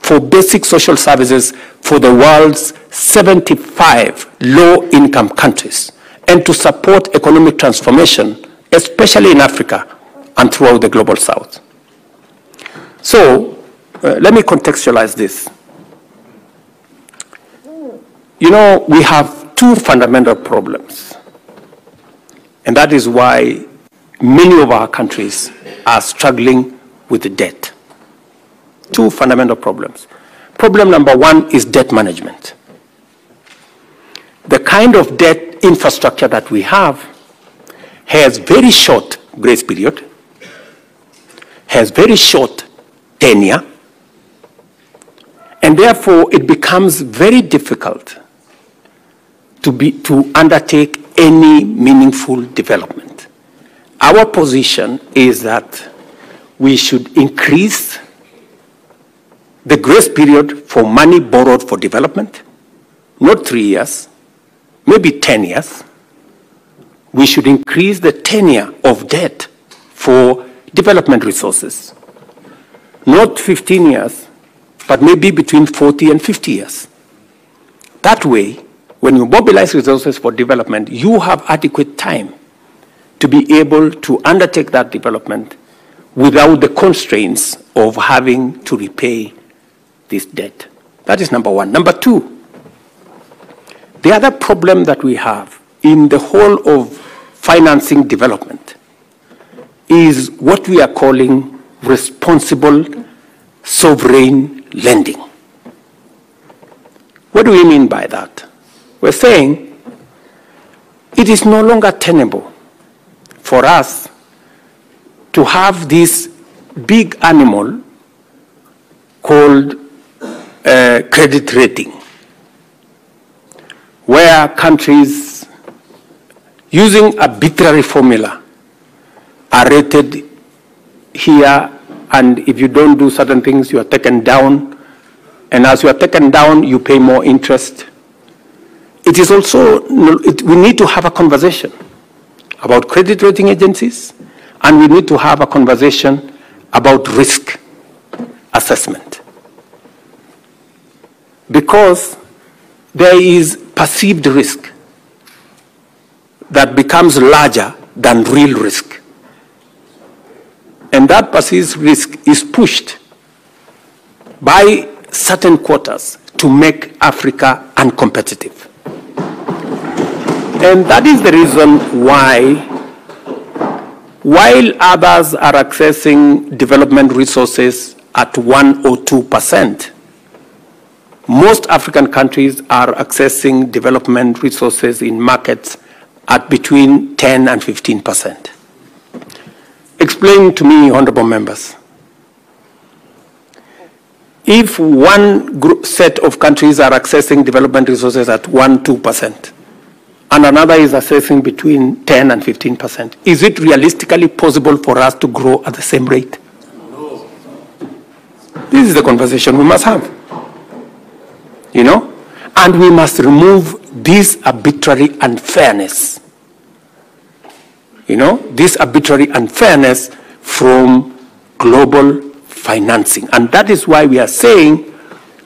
for basic social services for the world's 75 low-income countries and to support economic transformation, especially in Africa and throughout the global south. So, let me contextualize this. You know, we have two fundamental problems, and that is why many of our countries are struggling with the debt. Two fundamental problems. Problem number one is debt management. The kind of debt infrastructure that we have has very short grace period, has very short tenure, and therefore it becomes very difficult to undertake any meaningful development. Our position is that we should increase the grace period for money borrowed for development, not 3 years, maybe 10 years. We should increase the tenure of debt for development resources, not 15 years, but maybe between 40 and 50 years. That way, when you mobilize resources for development, you have adequate time to be able to undertake that development without the constraints of having to repay this debt. That is number one. Number two, the other problem that we have in the whole of financing development is what we are calling responsible sovereign lending. What do we mean by that? We're saying it is no longer tenable for us to have this big animal called credit rating, where countries using arbitrary formula are rated here, and if you don't do certain things, you are taken down, and as you are taken down, you pay more interest. It is also, we need to have a conversation about credit rating agencies, and we need to have a conversation about risk assessment. Because there is perceived risk that becomes larger than real risk. And that perceived risk is pushed by certain quarters to make Africa uncompetitive. And that is the reason why, while others are accessing development resources at 1 or 2%, most African countries are accessing development resources in markets at between 10 and 15%. Explain to me, honorable members, if one set of countries are accessing development resources at 1, 2%, and another is accessing between 10 and 15%, is it realistically possible for us to grow at the same rate? No. This is the conversation we must have. You know, and we must remove this arbitrary unfairness, you know, this arbitrary unfairness from global financing. And that is why we are saying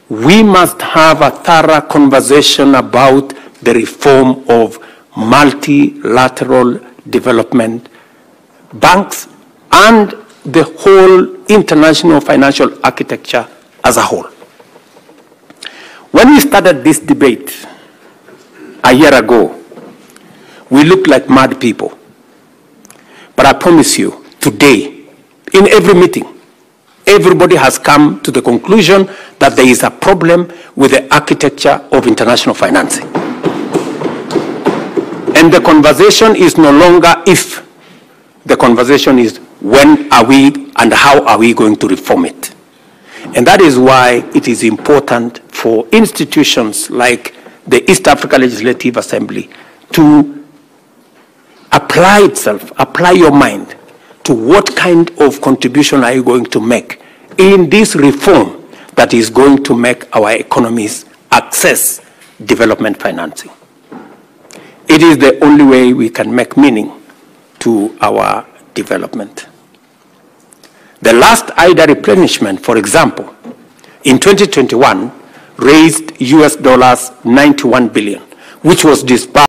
we must have a thorough conversation about the reform of multilateral development banks and the whole international financial architecture as a whole. When we started this debate a year ago, we looked like mad people. But I promise you, today, in every meeting, everybody has come to the conclusion that there is a problem with the architecture of international financing. And the conversation is no longer if, the conversation is when are we and how are we going to reform it. And that is why it is important for institutions like the East Africa Legislative Assembly to apply itself, apply your mind to what kind of contribution are you going to make in this reform that is going to make our economies access development financing. It is the only way we can make meaning to our development. The last IDA replenishment, for example, in 2021 raised US dollars 91 billion, which was disbursed